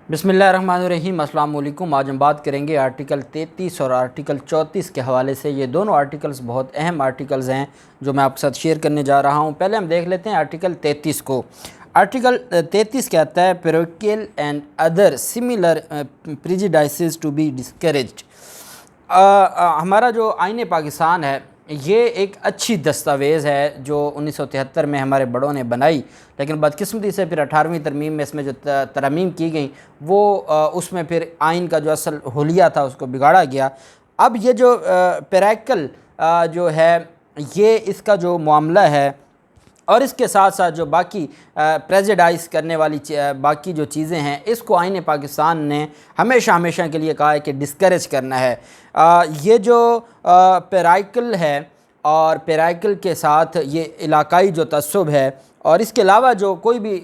बिस्मिल्लाहिर्रहमानिर्रहीम। अस्सलाम वालेकुम। आज हम बात करेंगे आर्टिकल 33 और आर्टिकल 34 के हवाले से। ये दोनों आर्टिकल्स बहुत अहम आर्टिकल्स हैं जो मैं आपके साथ शेयर करने जा रहा हूँ। पहले हम देख लेते हैं आर्टिकल 33 को। आर्टिकल 33 कहता है parochial and other similar prejudices to be discouraged. हमारा जो आईन पाकिस्तान है ये एक अच्छी दस्तावेज़ है जो 1973 में हमारे बड़ों ने बनाई, लेकिन बदकिस्मती से फिर 18वीं तरमीम में इसमें जो तरमीम की गई वो उसमें फिर आइन का जो असल हुलिया था उसको बिगाड़ा गया। अब ये जो पैराकल जो है ये इसका जो मामला है और इसके साथ साथ जो बाकी प्रेजुडाइज करने वाली बाकी जो चीज़ें हैं इसको आईन पाकिस्तान ने हमेशा के लिए कहा है कि डिस्करेज करना है। ये जो पैराकल है और पैराकल के साथ ये इलाकाई जो तअस्सुब है और इसके अलावा जो कोई भी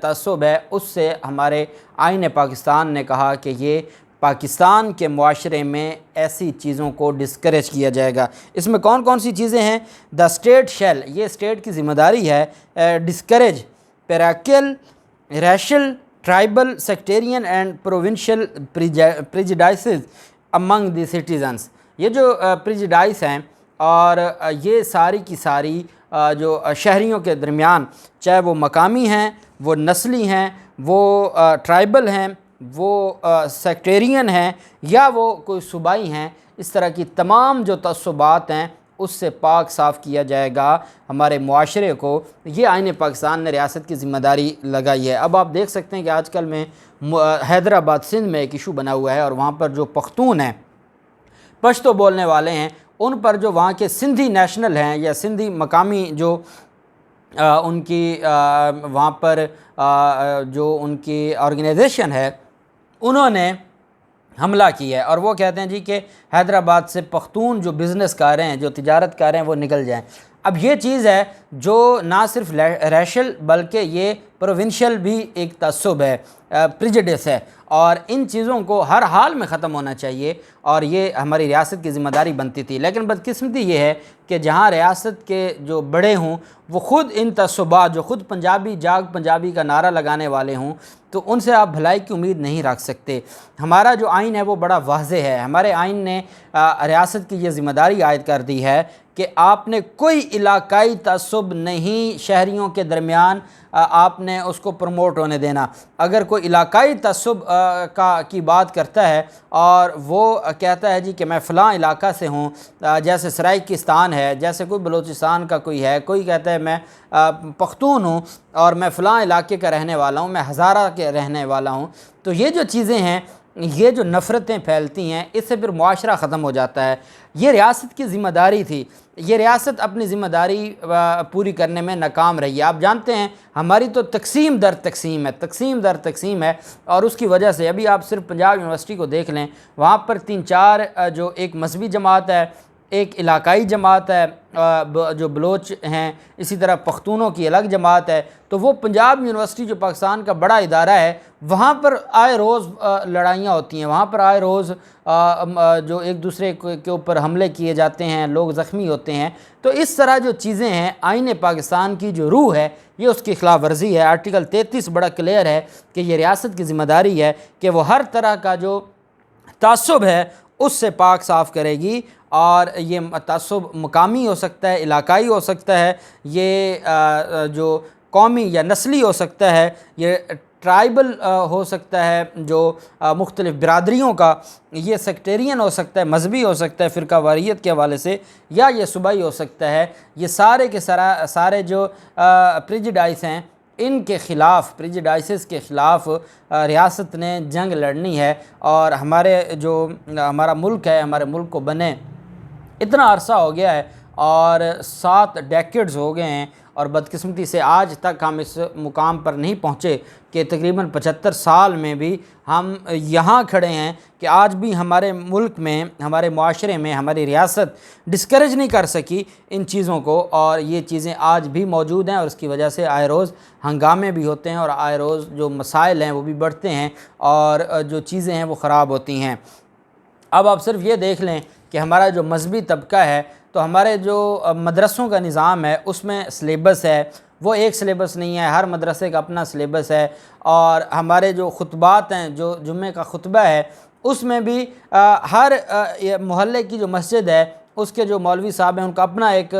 तअस्सुब है उससे हमारे आईन पाकिस्तान ने कहा कि ये पाकिस्तान के मुआशरे में ऐसी चीज़ों को डिस्करेज किया जाएगा। इसमें कौन कौन सी चीज़ें हैं? द स्टेट शैल, ये स्टेट की ज़िम्मेदारी है discourage parochial, racial, tribal, sectarian and provincial prejudices among the citizens. ये जो प्रेजुडिस हैं और ये सारी की सारी जो शहरियों के दरमियान, चाहे वो मकामी हैं, वो नस्ली हैं, वो ट्राइबल हैं, वो सेक्टेरियन हैं या वो कोई सूबाई हैं, इस तरह की तमाम जो तअस्सुबात हैं उससे पाक साफ़ किया जाएगा हमारे मुआशरे को। ये आईन पाकिस्तान ने रियासत की ज़िम्मेदारी लगाई है। अब आप देख सकते हैं कि आजकल में हैदराबाद सिंध में एक इशू बना हुआ है और वहाँ पर जो पख्तून हैं, पश्तो बोलने वाले हैं, उन पर जो वहाँ के सिंधी नेशनल हैं या सिंधी मकामी जो उनकी वहाँ पर जो उनकी ऑर्गेनाइजेशन है उन्होंने हमला किया है और वो कहते हैं जी कि हैदराबाद से पख्तून जो बिज़नेस कर रहे हैं, जो तिजारत कर रहे हैं, वो निकल जाएं। अब ये चीज़ है जो ना सिर्फ रैशल बल्कि ये प्रोविंशियल भी एक तअस्सुब है, प्रेजुडिस है और इन चीज़ों को हर हाल में ख़त्म होना चाहिए और ये हमारी रियासत की ज़िम्मेदारी बनती थी। लेकिन बदकिस्मती ये है कि जहाँ रियासत के जो बड़े हों वो ख़ुद इन तअस्सुबात, जो ख़ुद पंजाबी जाग पंजाबी का नारा लगाने वाले हों, तो उनसे आप भलाई की उम्मीद नहीं रख सकते। हमारा जो आइन है वो बड़ा वाज़ेह है। हमारे आइन ने रियासत की ये ज़िम्मेदारी आयद कर दी है कि आपने कोई इलाकाई तअस्सुब नहीं शहरियों के दरमियान आपने उसको प्रमोट होने देना। अगर कोई इलाकाई तअस्सुब की बात करता है और वो कहता है जी कि मैं फ़लाँ इलाका से हूँ, जैसे सराइकिस्तान है, जैसे कोई बलूचिस्तान का कोई है, कोई कहता है मैं पख्तून हूँ और मैं फ़लाँ इलाके का रहने वाला हूँ, मैं हज़ारा के रहने वाला हूँ, तो ये जो चीज़ें हैं, ये जो नफ़रतें फैलती हैं, इससे फिर मुआशरा ख़त्म हो जाता है। ये रियासत की ज़िम्मेदारी थी, ये रियासत अपनी ज़िम्मेदारी पूरी करने में नाकाम रही है। आप जानते हैं हमारी तो तकसीम दर तकसीम है और उसकी वजह से अभी आप सिर्फ पंजाब यूनिवर्सिटी को देख लें, वहाँ पर 3-4 जो एक मजहबी जमात है, एक इलाकाई जमात है जो बलोच हैं, इसी तरह पख्तूनों की अलग जमात है। तो वो पंजाब यूनिवर्सिटी जो पाकिस्तान का बड़ा इदारा है, वहाँ पर आए रोज़ लड़ाइयाँ होती हैं, वहाँ पर आए रोज़ जो एक दूसरे के ऊपर हमले किए जाते हैं, लोग ज़ख्मी होते हैं। तो इस तरह जो चीज़ें हैं, आईन पाकिस्तान की जो रूह है ये उसकी खिलाफ वर्जी है। आर्टिकल 33 बड़ा क्लियर है कि ये रियासत की ज़िम्मेदारी है कि वो हर तरह का जो तअस्सुब है उससे पाक साफ़ करेगी और ये तअस्सुब मकामी हो सकता है, इलाकाई हो सकता है, ये जो कौमी या नस्ली हो सकता है, ये ट्राइबल हो सकता है जो मुख्तलिफ़ बिरादरियों का, ये सेक्टेरियन हो सकता है, मजहबी हो सकता है फ़िरका वारियत के हवाले से, या ये सूबाई हो सकता है। ये सारे के सारे जो प्रेजुडिस हैं इनके ख़िलाफ़, प्रेजुडिसेस के ख़िलाफ़ रियासत ने जंग लड़नी है। और हमारे जो हमारा मुल्क है, हमारे मुल्क को बने इतना अरसा हो गया है और 7 डेकेड्स हो गए हैं और बदकिस्मती से आज तक हम इस मुकाम पर नहीं पहुँचे कि तकरीबन 75 साल में भी हम यहाँ खड़े हैं कि आज भी हमारे मुल्क में, हमारे मुआशरे में हमारी रियासत डिस्करेज नहीं कर सकी इन चीज़ों को और ये चीज़ें आज भी मौजूद हैं और उसकी वजह से आए रोज़ हंगामे भी होते हैं और आए रोज़ जो मसाइल हैं वो भी बढ़ते हैं और जो चीज़ें हैं वो ख़राब होती हैं। अब आप सिर्फ ये देख लें कि हमारा जो मजहबी तबका है, तो हमारे जो मदरसों का निज़ाम है उसमें सिलेबस है وہ ایک سلیبس نہیں ہے، ہر مدرسے کا اپنا سلیبس ہے۔ اور ہمارے جو خطبات ہیں، جو جمعے کا خطبہ ہے، اس میں بھی ہر محلے کی جو مسجد ہے اس کے جو مولوی صاحب ہیں ان کا اپنا ایک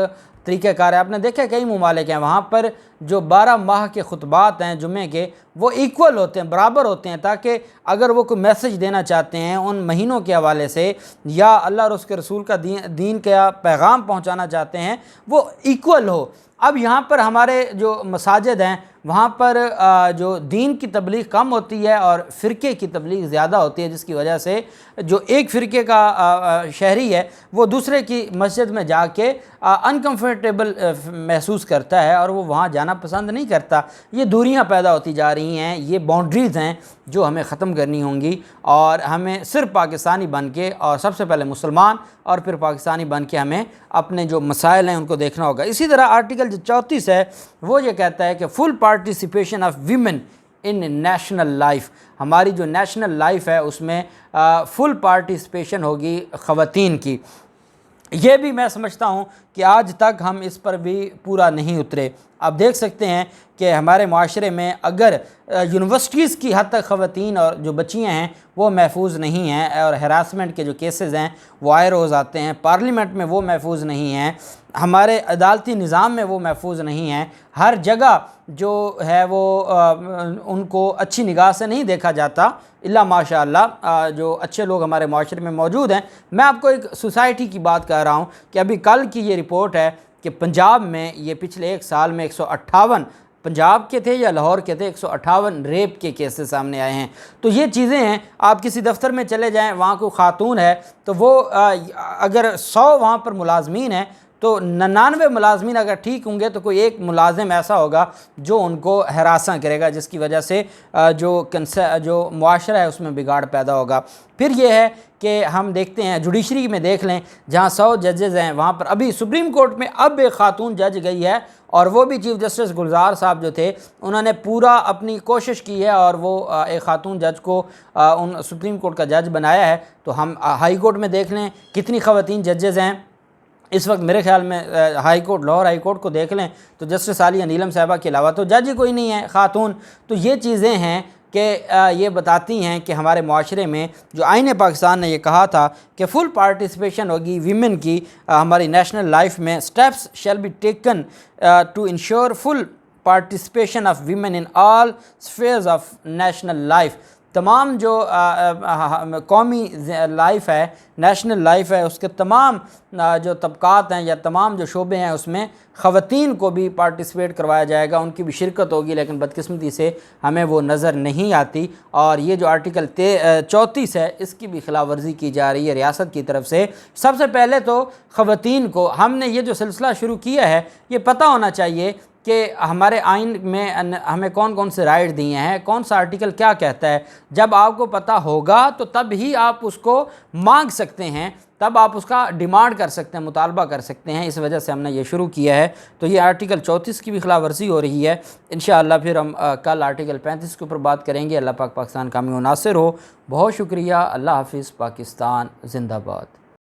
طریقہ کار ہے۔ آپ نے دیکھا کئی ممالک ہیں وہاں پر جو 12 ماہ کے خطبات ہیں جمعے کے، وہ ایکول ہوتے ہیں، برابر ہوتے ہیں، تاکہ اگر وہ کوئی میسج دینا چاہتے ہیں ان مہینوں کے حوالے سے یا اللہ اور اس کے رسول کا دین کا پیغام پہنچانا چاہتے ہیں، وہ ایکول ہو۔ اب یہاں پر ہمارے جو مساجد ہیں وہاں پر جو دین کی تبلیغ کم ہوتی ہے اور فرقے کی تبلیغ زیادہ ہوتی ہے، جس کی وجہ سے جو ایک فرقے کا شہری ہے وہ دوسرے کی مسجد میں جا کے انکمفرٹیبل محسوس کرتا ہے اور وہ وہاں جانا پسند نہیں کرتا۔ یہ دوریاں پیدا ہوتی جا رہی ہیں، یہ باؤنڈریز ہیں جو ہمیں ختم کرنی ہوں گی، اور ہمیں صرف پاکستانی بن کے، اور سب سے پہلے مسلمان اور پھر پاکستانی بن کے ہمیں اپنے جو مسائل ہیں ان کو دیکھنا ہوگا۔ اسی طرح آرٹیکل جو 34 ہے وہ یہ کہتا ہے کہ full participation of women in national life, ہماری جو نیشنل لائف ہے اس میں فل پارٹیسپیشن ہوگی خواتین کی۔ یہ بھی میں سمجھتا ہوں کہ آج تک ہم اس پر بھی پورا نہیں اترے۔ آپ دیکھ سکتے ہیں کہ ہمارے معاشرے میں اگر یونیورسٹیز کی حد تک خواتین اور جو بچیاں ہیں وہ محفوظ نہیں ہیں، اور ہراسمنٹ کے جو کیسز ہیں وہ آئے روز آتے ہیں، پارلیمنٹ میں وہ محفوظ نہیں ہیں، ہمارے عدالتی نظام میں وہ محفوظ نہیں ہیں، ہر جگہ جو ہے وہ ان کو اچھی نگاہ سے نہیں دیکھا جاتا، الا ماشاء اللہ جو اچھے لوگ ہمارے معاشرے میں موجود ہیں۔ میں آپ کو ایک سوسائٹی کی بات کر رہا ہوں کہ ابھی کل کی یہ رپورٹ ہے کہ پنجاب میں یہ پچھلے ایک سال میں 158 پنجاب کے تھے یا لاہور کے تھے، 158 ریپ کے کیسز سامنے آئے ہیں۔ تو یہ چیزیں ہیں، آپ کسی دفتر میں چلے جائیں، وہاں کوئی خاتون ہے تو وہ اگر 100 وہاں پر ملازمین ہیں تو 99 ملازمین اگر ٹھیک ہوں گے تو کوئی ایک ملازم ایسا ہوگا جو ان کو ہراساں کرے گا، جس کی وجہ سے جو معاشرہ ہے اس میں بگاڑ پیدا ہوگا۔ پھر یہ ہے کہ ہم دیکھتے ہیں جوڈیشری میں دیکھ لیں، جہاں 100 ججز ہیں وہاں پر ابھی سپریم کورٹ میں اب ایک خاتون جج گئی ہے، اور وہ بھی چیف جسٹس گلزار صاحب جو تھے انہوں نے پورا اپنی کوشش کی ہے اور وہ ایک خاتون جج کو ان سپریم کورٹ کا جج بنایا ہے۔ تو ہم ہائی کورٹ میں دیکھ لیں کتنی خواتین ججز ہیں اس وقت، میرے خیال میں high court, Lahore high court کو دیکھ لیں تو جسٹس عالیہ نیلم صاحبہ کے علاوہ تو جج ہی کوئی نہیں ہے خاتون۔ تو یہ چیزیں ہیں کہ یہ بتاتی ہیں کہ ہمارے معاشرے میں جو آئین پاکستان نے یہ کہا تھا کہ فل پارٹیسپیشن ہوگی ویمن کی ہماری نیشنل لائف میں، steps shall be taken to ensure full participation of women in all spheres of national life. تمام جو قومی لائف ہے، نیشنل لائف ہے، اس کے تمام جو طبقات ہیں یا تمام جو شعبے ہیں اس میں خواتین کو بھی پارٹیسپیٹ کروایا جائے گا، ان کی بھی شرکت ہوگی، لیکن بدقسمتی سے ہمیں وہ نظر نہیں آتی۔ اور یہ جو آرٹیکل 34 ہے اس کی بھی خلاف ورزی کی جا رہی ہے ریاست کی طرف سے۔ سب سے پہلے تو خواتین کو ہم نے یہ جو سلسلہ شروع کیا ہے یہ پتہ ہونا چاہیے کہ ہمارے آئین میں ہمیں کون کون سے رائٹ دیے ہیں، کون سا آرٹیکل کیا کہتا ہے۔ جب آپ کو پتہ ہوگا تو تب ہی آپ اس کو مانگ سکتے ہیں، تب آپ اس کا ڈیمانڈ کر سکتے ہیں، مطالبہ کر سکتے ہیں۔ اس وجہ سے ہم نے یہ شروع کیا ہے۔ تو یہ آرٹیکل 34 کی بھی خلاف ورزی ہو رہی ہے۔ انشاءاللہ پھر ہم کل آرٹیکل 35 کے اوپر بات کریں گے۔ اللہ پاک پاکستان کامیاب و ناصر ہو۔ بہت شکریہ۔ اللہ حافظ۔ پاکستان زندہ باد۔